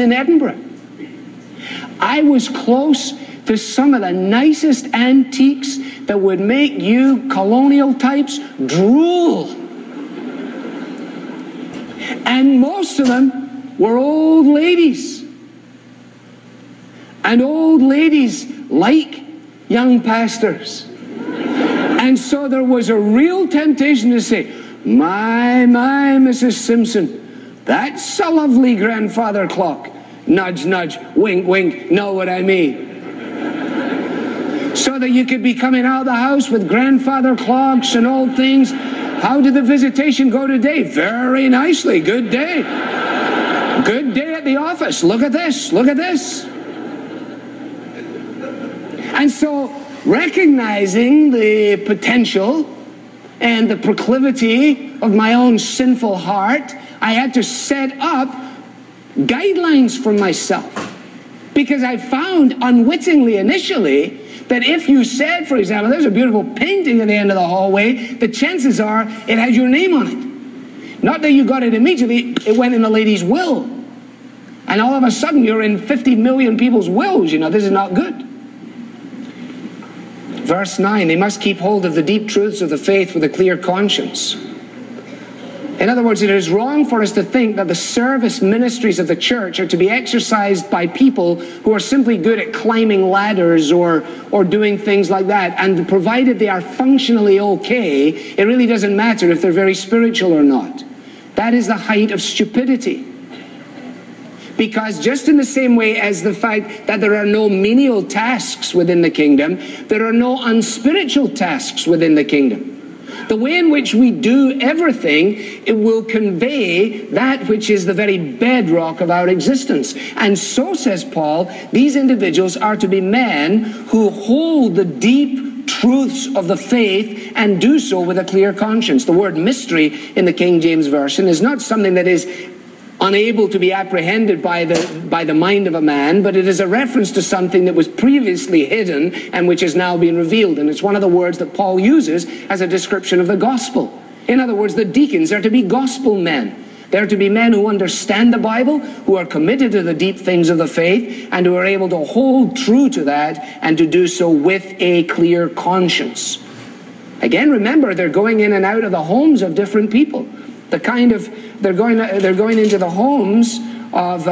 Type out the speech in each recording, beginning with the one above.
in Edinburgh. I was close to some of the nicest antiques that would make you colonial types drool. And most of them were old ladies. And old ladies like young pastors. And so there was a real temptation to say, my, Mrs. Simpson, that's a lovely grandfather clock. Nudge, nudge, wink, wink, know what I mean. So that you could be coming out of the house with grandfather clocks and old things. How did the visitation go today? Very nicely, good day. Good day at the office. Look at this, look at this. And so, recognizing the potential and the proclivity of my own sinful heart, I had to set up guidelines for myself. Because I found unwittingly initially that if you said, for example, there's a beautiful painting at the end of the hallway, the chances are it has your name on it. Not that you got it immediately, it went in the lady's will. And all of a sudden you're in 50 million people's wills. You know, this is not good. Verse 9, they must keep hold of the deep truths of the faith with a clear conscience. In other words, it is wrong for us to think that the service ministries of the church are to be exercised by people who are simply good at climbing ladders or doing things like that. And provided they are functionally okay, it really doesn't matter if they're very spiritual or not. That is the height of stupidity. Because just in the same way as the fact that there are no menial tasks within the kingdom, there are no unspiritual tasks within the kingdom. The way in which we do everything, it will convey that which is the very bedrock of our existence. And so, says Paul, these individuals are to be men who hold the deep truths of the faith and do so with a clear conscience. The word mystery in the King James Version is not something that is unable to be apprehended by the mind of a man, but it is a reference to something that was previously hidden and which has now been revealed. And it's one of the words that Paul uses as a description of the gospel. In other words, the deacons are to be gospel men. They're to be men who understand the Bible, who are committed to the deep things of the faith, and who are able to hold true to that and to do so with a clear conscience. Again, remember, they're going in and out of the homes of different people. They're going into the homes of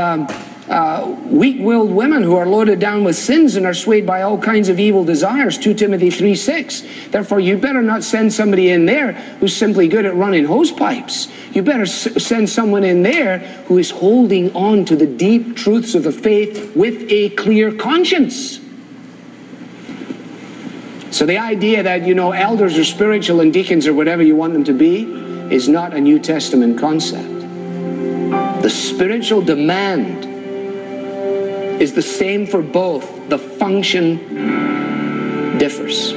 weak-willed women who are loaded down with sins and are swayed by all kinds of evil desires, 2 Timothy 3:6. Therefore, you better not send somebody in there who's simply good at running hose pipes. You better send someone in there who is holding on to the deep truths of the faith with a clear conscience. So the idea that, you know, elders are spiritual and deacons or whatever you want them to be is not a New Testament concept. The spiritual demand is the same for both. The function differs.